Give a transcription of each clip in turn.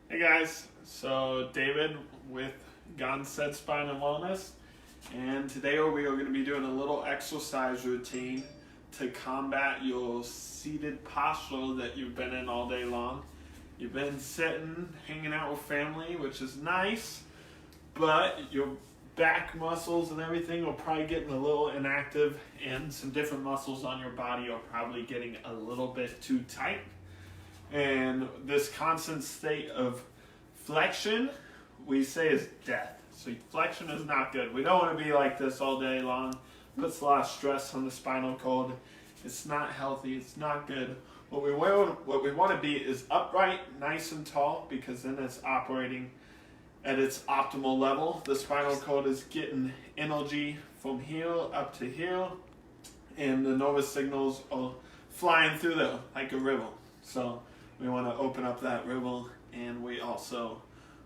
Hey guys, so David with Gonstead Spine and Wellness, and today we are going to be doing a little exercise routine to combat your seated posture that you've been in all day long. You've been sitting, hanging out with family, which is nice, but your back muscles and everything are probably getting a little inactive, and some different muscles on your body are probably getting a little bit too tight. And this constant state of flexion, we say, is death. So flexion is not good. We don't want to be like this all day long. Puts a lot of stress on the spinal cord. It's not healthy. It's not good. What we want to be is upright, nice and tall, because then it's operating at its optimal level. The spinal cord is getting energy from here up to here, and the nervous signals are flying through there like a river. So we want to open up that river, and we also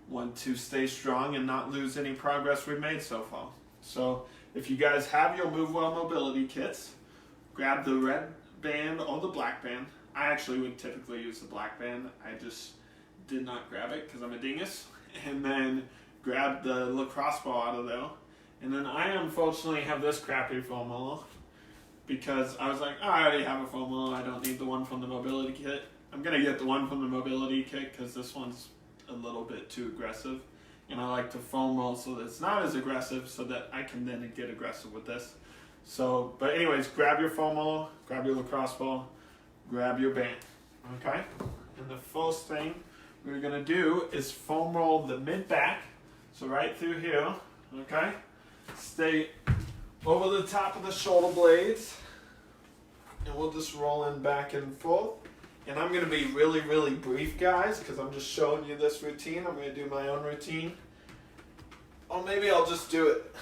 want to stay strong and not lose any progress we've made so far. So if you guys have your MoveWell mobility kits, grab the red band or the black band. I actually would typically use the black band. I just did not grab it because I'm a dingus. And then grab the lacrosse ball out of there. And then I unfortunately have this crappy foam roller because I was like, oh, I already have a foam roller. I don't need the one from the mobility kit. I'm going to get the one from the mobility kit because this one's a little bit too aggressive. And I like to foam roll so that it's not as aggressive so that I can then get aggressive with this. So, but anyways, grab your foam roller, grab your lacrosse ball, grab your band, okay? And the first thing we're going to do is foam roll the mid-back, so right through here, okay? Stay over the top of the shoulder blades, and we'll just roll in back and forth. And I'm going to be really, really brief, guys, because I'm just showing you this routine. I'm going to do my own routine. Or maybe I'll just do it.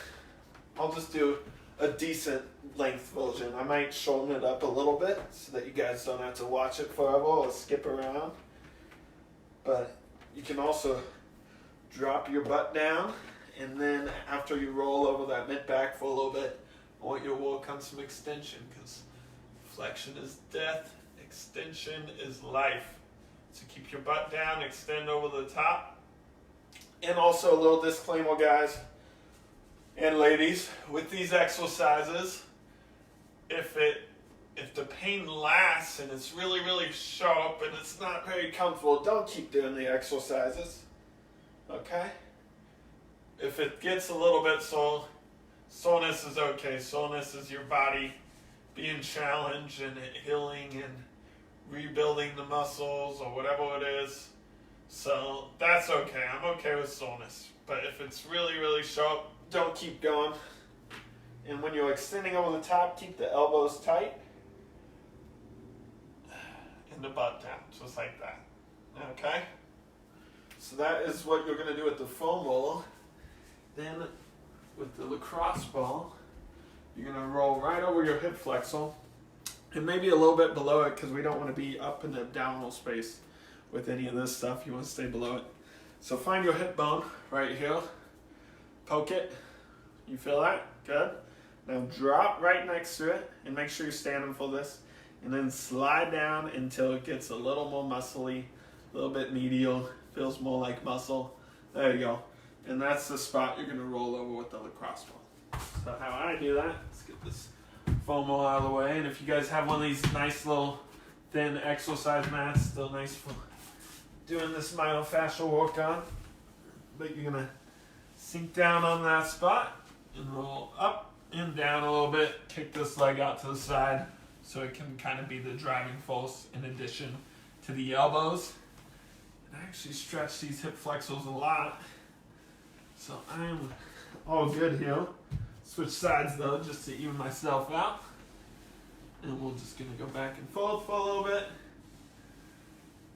I'll just do a decent length version. I might shorten it up a little bit so that you guys don't have to watch it forever or skip around. But you can also drop your butt down, and then after you roll over that mid-back for a little bit, I want you to work on some extension, because flexion is death. Extension is life. So keep your butt down, extend over the top. And also a little disclaimer, guys and ladies, with these exercises, if the pain lasts and it's really, really sharp and it's not very comfortable, don't keep doing the exercises, okay? If it gets a little bit sore, soreness is okay. Soreness is your body being challenged and healing and rebuilding the muscles or whatever it is. So that's okay. I'm okay with soreness. But if it's really, really sharp, don't keep going. And when you're extending over the top, keep the elbows tight and the butt down, just like that. Okay? So that is what you're going to do with the foam roller. Then with the lacrosse ball, you're going to roll right over your hip flexor, and maybe a little bit below it, because we don't want to be up in the abdominal space with any of this stuff. You want to stay below it. So find your hip bone right here. Poke it. You feel that? Good. Now drop right next to it, and make sure you're standing for this. And then slide down until it gets a little more muscly, a little bit medial, feels more like muscle. There you go. And that's the spot you're going to roll over with the lacrosse ball. So how I do that, let's get this foam roll out of the way. And if you guys have one of these nice little thin exercise mats, still nice for doing this myofascial work on. But you're going to sink down on that spot and roll up and down a little bit. Kick this leg out to the side so it can kind of be the driving force in addition to the elbows. And I actually stretch these hip flexors a lot. So I'm all good here. Switch sides though, just to even myself out. And we're just gonna go back and forth for a little bit.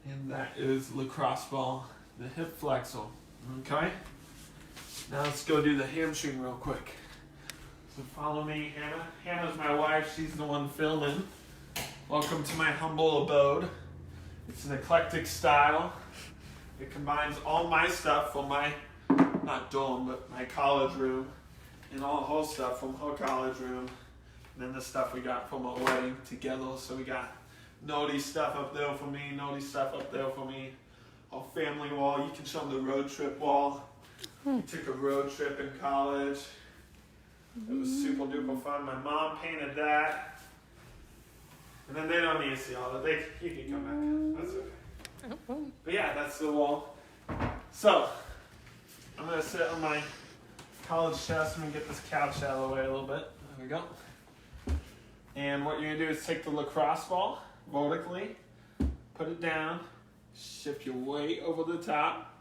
And that is lacrosse ball, the hip flexor. Okay? Now let's go do the hamstring real quick. So follow me, Hannah. Hannah's my wife, she's the one filming. Welcome to my humble abode. It's an eclectic style. It combines all my stuff from my, not dorm, but my college room, and all her stuff from her college room, and then the stuff we got from our wedding together. So we got Nodi stuff up there for me, Nodi stuff up there for me, a family wall. You can show them the road trip wall. We took a road trip in college. It was super duper fun. My mom painted that. And then they don't need to see all of it. You can come back. That's okay. But yeah, that's the wall. So, I'm going to sit on my college chest and get this couch out of the way a little bit. There we go. And what you're going to do is take the lacrosse ball vertically, put it down, shift your weight over the top,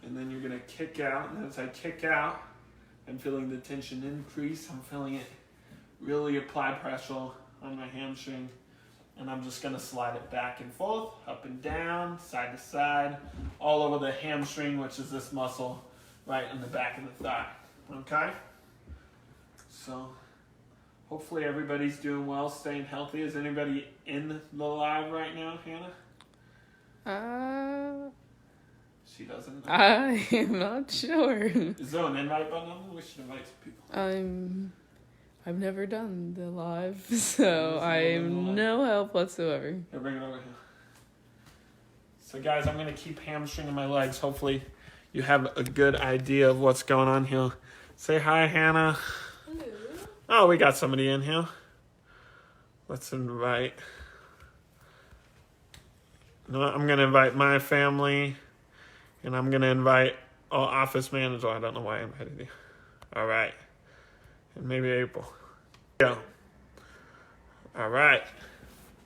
and then you're going to kick out. And as I kick out, I'm feeling the tension increase. I'm feeling it really apply pressure on my hamstring. And I'm just going to slide it back and forth, up and down, side to side, all over the hamstring, which is this muscle right in the back of the thigh. Okay? So, hopefully everybody's doing well, staying healthy. Is anybody in the live right now, Hannah? She doesn't know. I am not sure. Is there an invite button on? We should invite some people. I've never done the live, so I'm no help whatsoever. Here, bring it over here. So guys, I'm going to keep hamstringing my legs. Hopefully you have a good idea of what's going on here. Say hi, Hannah. Hello. Oh, we got somebody in here. Let's invite. No, I'm going to invite my family, and I'm going to invite our office manager. I don't know why I invited you. All right. And maybe April. Go. All right.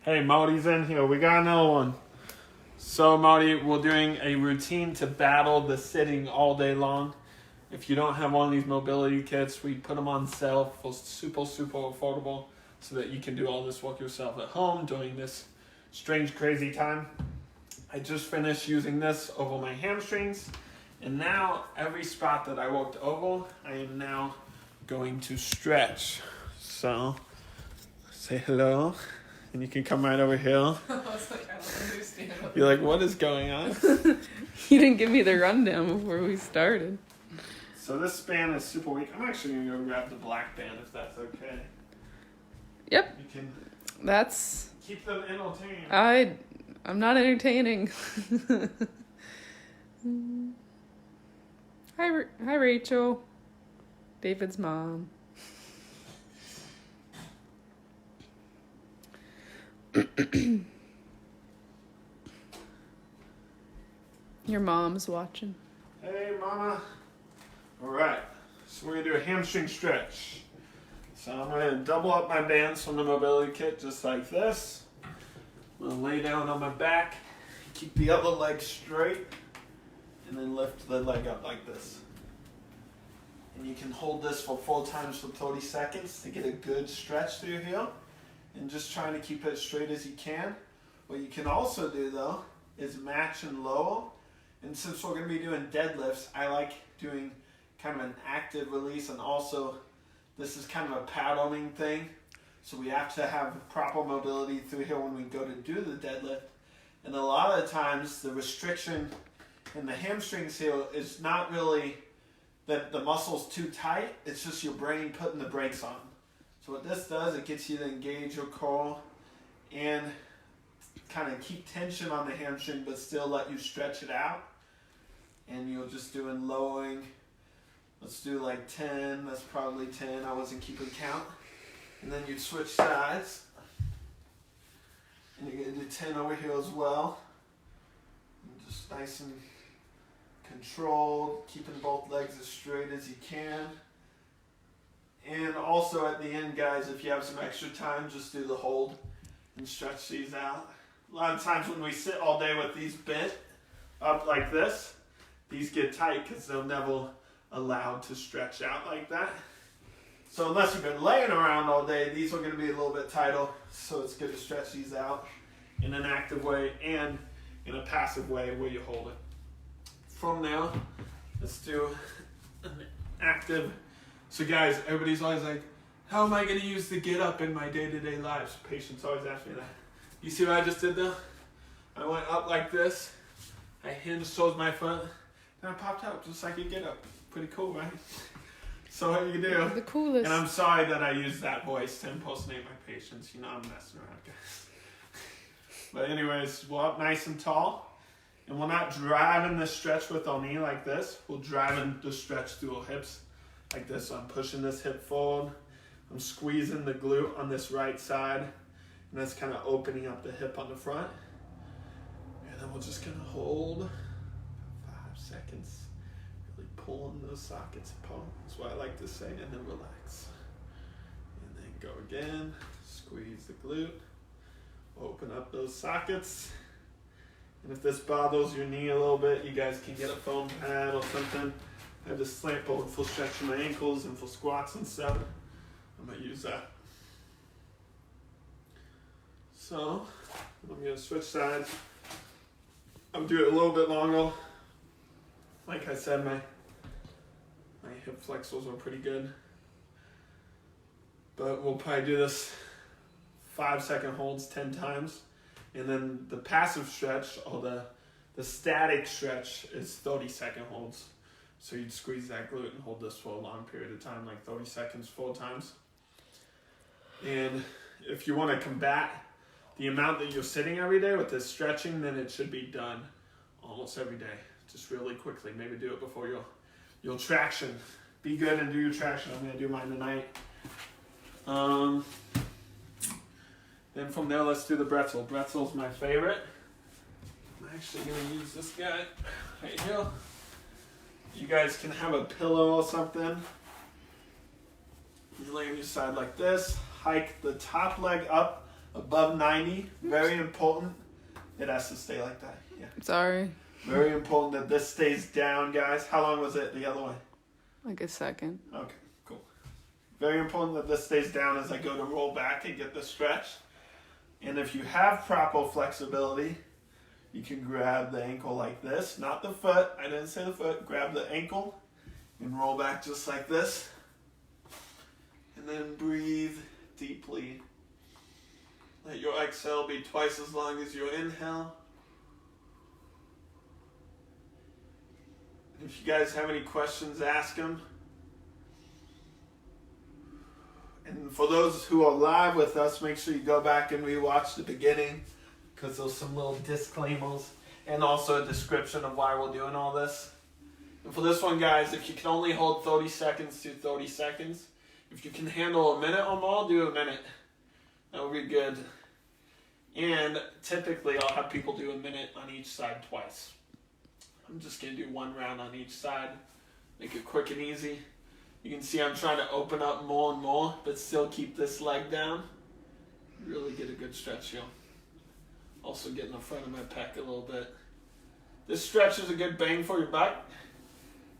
Hey, Marty's in here. We got another one. So, Marty, we're doing a routine to battle the sitting all day long. If you don't have one of these mobility kits, we put them on sale for super, super affordable so that you can do all this work yourself at home during this strange, crazy time. I just finished using this over my hamstrings. And now, every spot that I worked over, I am now going to stretch. So, say hello, and you can come right over here. I was like, I don't understand. You're like, what is going on? You didn't give me the rundown before we started. So this band is super weak. I'm actually going to go grab the black band if that's okay. Yep. You can That's... keep them entertained. I'm not entertaining. Hi, Rachel. David's mom. Your mom's watching. Hey, mama. All right. So we're going to do a hamstring stretch. So I'm going to double up my bands from the mobility kit just like this. I'm going to lay down on my back, keep the other leg straight, and then lift the leg up like this. And you can hold this for 4 times for 30 seconds to get a good stretch through here. And just trying to keep it straight as you can. What you can also do though is match and lower. And since we're going to be doing deadlifts, I like doing kind of an active release, and also this is kind of a paddling thing. So we have to have proper mobility through here when we go to do the deadlift. And a lot of the times the restriction in the hamstrings here is not really that the muscle's too tight, it's just your brain putting the brakes on. So what this does, it gets you to engage your core and kind of keep tension on the hamstring but still let you stretch it out. And you're just doing lowering. Let's do like 10, that's probably 10, I wasn't keeping count. And then you'd switch sides. And you're going to do 10 over here as well. And just nice and controlled, keeping both legs as straight as you can. And also at the end, guys, if you have some extra time, just do the hold and stretch these out. A lot of times when we sit all day with these bent up like this, these get tight because they're never allowed to stretch out like that. So unless you've been laying around all day, these are going to be a little bit tighter. So it's good to stretch these out in an active way and in a passive way where you hold it. From there, let's do an active. So guys, everybody's always like, how am I going to use the get up in my day-to-day lives? Patients always ask me that. You see what I just did though? I went up like this. I hinged towards my foot. And I popped out just like a get up. Pretty cool, right? So what you do. The coolest. And I'm sorry that I used that voice to impersonate my patients. You know I'm messing around, guys. But anyways, we're up nice and tall. And we're not driving the stretch with our knee like this. We're driving the stretch through our hips like this. So I'm pushing this hip forward. I'm squeezing the glute on this right side. And that's kind of opening up the hip on the front. And then we're just going to hold 5 seconds. Really pulling those sockets apart. That's what I like to say. And then relax. And then go again. Squeeze the glute. Open up those sockets. And if this bothers your knee a little bit, you guys can get a foam pad or something. I have this slant board for stretching my ankles and for squats and stuff. I'm going to use that. So, I'm going to switch sides. I'm doing it a little bit longer. Like I said, my hip flexors are pretty good. But we'll probably do this 5-second holds 10 times. And then the passive stretch, or the static stretch, is 30-second holds. So you'd squeeze that glute and hold this for a long period of time, like 30 seconds 4 times. And if you want to combat the amount that you're sitting every day with this stretching, then it should be done almost every day, just really quickly. Maybe do it before your traction. Be good and do your traction. I'm going to do mine tonight. Then from there, let's do the bretzel. Bretzel's my favorite. I'm actually going to use this guy right here. You guys can have a pillow or something. You lay on your side like this. Hike the top leg up above 90. Very important. It has to stay like that. Yeah. Sorry. Very important that this stays down, guys. How long was it the other way? Like a second. Okay, cool. Very important that this stays down as I go to roll back and get the stretch. And if you have proper flexibility, you can grab the ankle like this. Not the foot. I didn't say the foot. Grab the ankle and roll back just like this. And then breathe deeply. Let your exhale be twice as long as your inhale. If you guys have any questions, ask them. And for those who are live with us, make sure you go back and rewatch the beginning, because there's some little disclaimers and also a description of why we're doing all this. And for this one, guys, if you can only hold 30 seconds to 30 seconds, if you can handle a minute or more, do a minute. That would be good. And typically, I'll have people do a minute on each side twice. I'm just going to do 1 round on each side. Make it quick and easy. You can see I'm trying to open up more and more, but still keep this leg down. Really get a good stretch here. Also get in the front of my pec a little bit. This stretch is a good bang for your buck.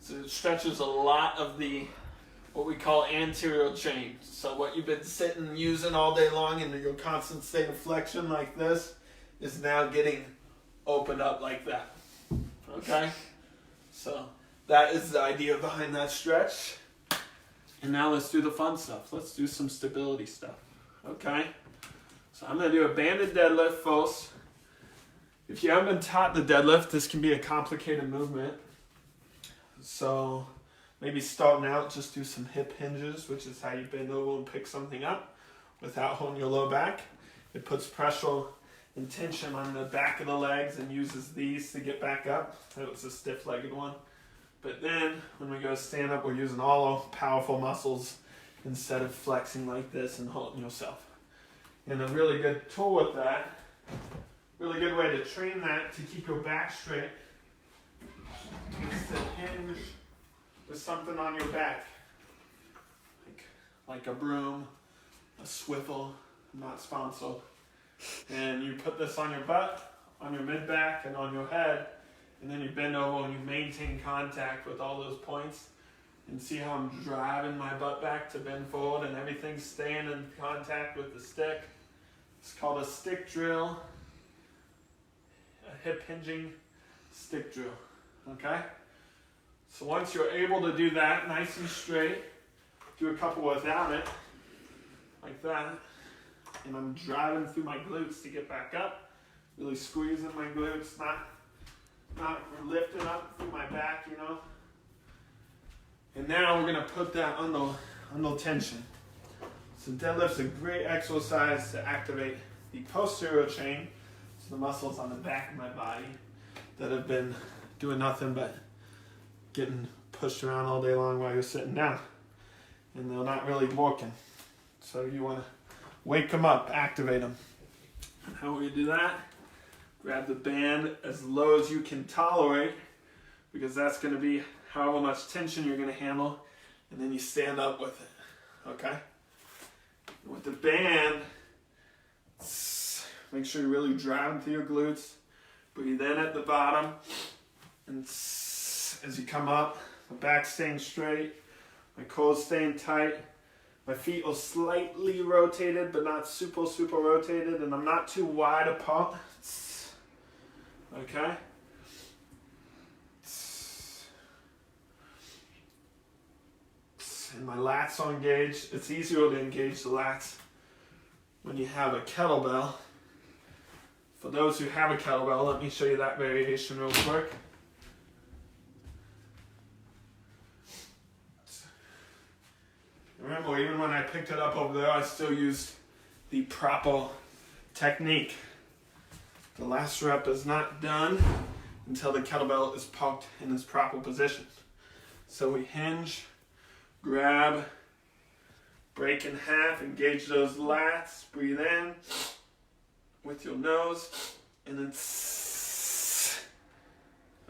So it stretches a lot of the, what we call anterior chain. So what you've been sitting using all day long in your constant state of flexion like this is now getting opened up like that. Okay? So that is the idea behind that stretch. And now let's do the fun stuff. Let's do some stability stuff. Okay? So I'm going to do a banded deadlift first. If you haven't been taught the deadlift, this can be a complicated movement. So maybe starting out, just do some hip hinges, which is how you bend over and pick something up without holding your low back. It puts pressure and tension on the back of the legs and uses these to get back up. That was a stiff-legged one. But then, when we go stand up, we're using all our powerful muscles instead of flexing like this and holding yourself. And a really good tool with that, really good way to train that to keep your back straight, is to hinge with something on your back. Like a broom, a swivel, I'm not sponsored. And you put this on your butt, on your mid-back, and on your head. And then you bend over and you maintain contact with all those points. And see how I'm driving my butt back to bend forward and everything's staying in contact with the stick. It's called a stick drill. A hip hinging stick drill. Okay? So once you're able to do that nice and straight, do a couple without it. Like that. And I'm driving through my glutes to get back up. Really squeezing my glutes, not lifting up through my back, you know. And now we're going to put that under tension. So deadlift's a great exercise to activate the posterior chain, so the muscles on the back of my body. that have been doing nothing but getting pushed around all day long while you're sitting down. And they're not really working. So you want to wake them up, activate them. And how will you do that? Grab the band as low as you can tolerate, because that's going to be however much tension you're going to handle, and then you stand up with it, okay? And with the band, make sure you really drive into your glutes. Breathe in at the bottom, and as you come up, my back staying straight, my core staying tight, my feet are slightly rotated, but not super rotated, and I'm not too wide apart, okay? And my lats are engaged. It's easier to engage the lats when you have a kettlebell. For those who have a kettlebell, let me show you that variation real quick. Remember, even when I picked it up over there, I still used the proper technique. The last rep is not done until the kettlebell is parked in its proper position. So we hinge, grab, break in half, engage those lats, breathe in with your nose, and then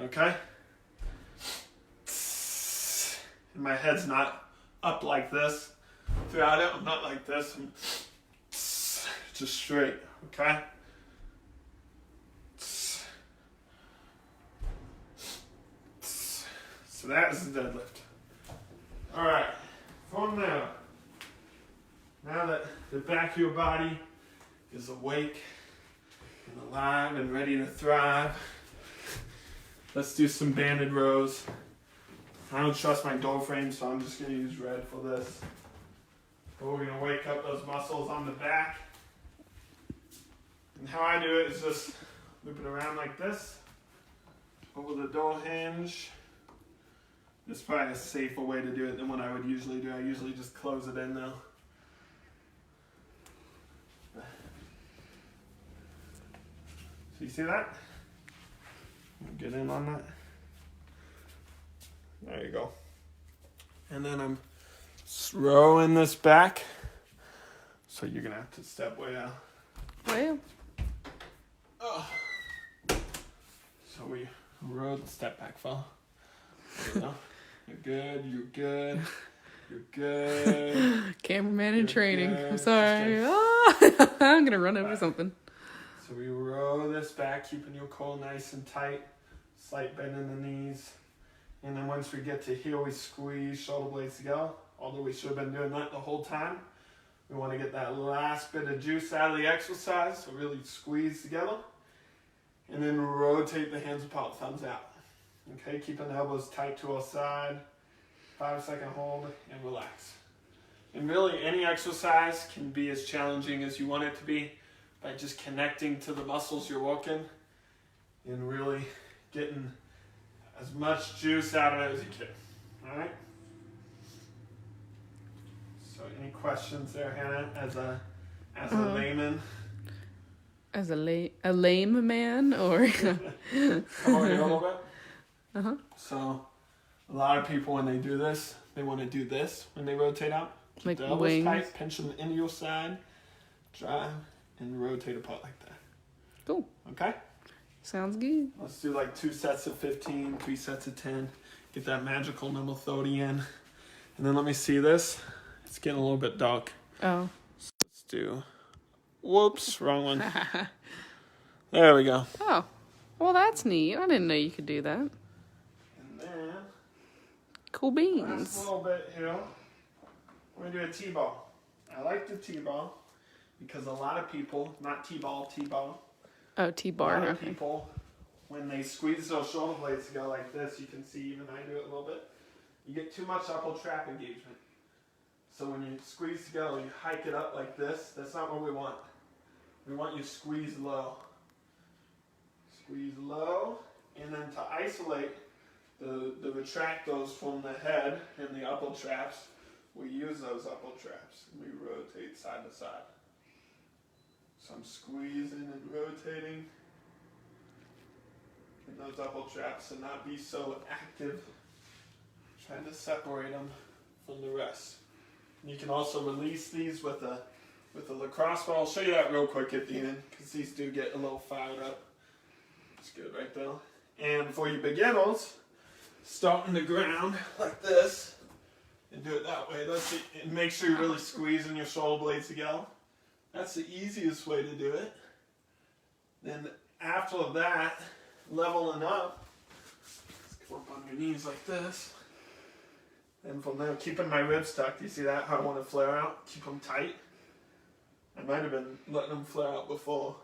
okay? And my head's not up like this throughout it. I'm not like this. I'm just straight, okay? So that is the deadlift. All right, from there, now that the back of your body is awake and alive and ready to thrive, let's do some banded rows. I don't trust my door frame, so I'm just going to use red for this. But we're going to wake up those muscles on the back. And how I do it is just loop it around like this, over the door hinge. It's probably a safer way to do it than what I would usually do. I usually just close it in now. So you see that? Get in on that. There you go. And then I'm rowing this back. So you're going to have to step way out. Well. Oh. So we rowed, step back, fella. There you go. You're good, you're good, you're good. Cameraman in training. Good. I'm sorry. Ah, I'm going to run over something. So we row this back, keeping your core nice and tight. Slight bend in the knees. And then once we get to here, we squeeze shoulder blades together. Although we should have been doing that the whole time. We want to get that last bit of juice out of the exercise. So really squeeze together. And then rotate the hands apart, thumbs out. Okay, keeping the elbows tight to our side. 5-second hold and relax. And really any exercise can be as challenging as you want it to be by just connecting to the muscles you're working and really getting as much juice out of it as you can. Alright? So any questions there, Hannah, as a layman? As a lame man, or? Come over here a little bit. Uh-huh. So a lot of people, when they do this, they want to do this when they rotate out. Keep Like the elbows wings. tight, pinch them into your side, drive, and rotate apart like that. Cool. Okay? Sounds good. Let's do like 2 sets of 15, 3 sets of 10. Get that magical number 30 in. And then let me see this. It's getting a little bit dark. Oh. So let's do... Whoops, wrong one. There we go. Oh. Well, that's neat. I didn't know you could do that. And then... Cool Last beans. little bit here. We're going to do a T-ball. I like the T-ball because a lot of people, not T-ball, T-ball. Oh, A T-bar. lot of Okay. people, when they squeeze those shoulder blades together like this, you can see even I do it a little bit, you get too much upper trap engagement. So when you squeeze together, you hike it up like this. That's not what we want. We want you to squeeze low. Squeeze low, and then to isolate the retractors from the head and the upper traps, we use those upper traps and we rotate side to side. So I'm squeezing and rotating. in those elbow traps and not be so active, trying to separate them from the rest. You can also release these with a lacrosse ball. I'll show you that real quick at the end because these do get a little fired up. It's good right there. And for you beginners, start on the ground like this and do it that way. And make sure you're really squeezing your shoulder blades together. That's the easiest way to do it. Then after that, leveling up, let's come up on your knees like this. And from there, keeping my ribs tucked. Do you see that? How I want to flare out? Keep them tight. I might have been letting them flare out before,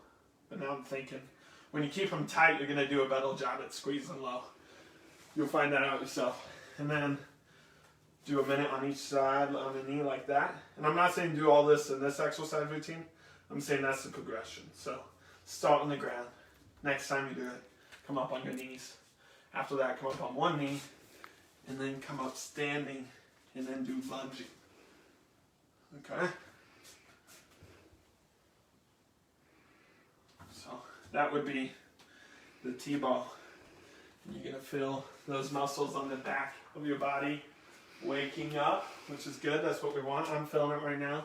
but now I'm thinking, when you keep them tight, you're going to do a better job at squeezing low. You'll find that out yourself. And then do a minute on each side on the knee like that. And I'm not saying do all this in this exercise routine. I'm saying that's the progression. So start on the ground. Next time you do it, come up on your knees. After that, come up on one knee, and then come up standing, and then do lunging. Okay? So that would be the T-ball. You're going to feel those muscles on the back of your body waking up, which is good. That's what we want. I'm feeling it right now.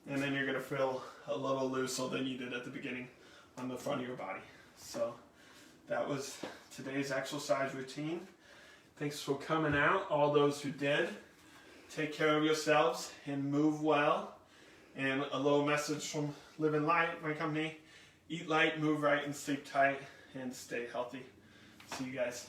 And then you're going to feel a little looser than you did at the beginning on the front of your body. So that was today's exercise routine. Thanks for coming out, all those who did. Take care of yourselves and move well. And a little message from Living Light, my company. Eat light, move right, and sleep tight, and stay healthy. See you guys.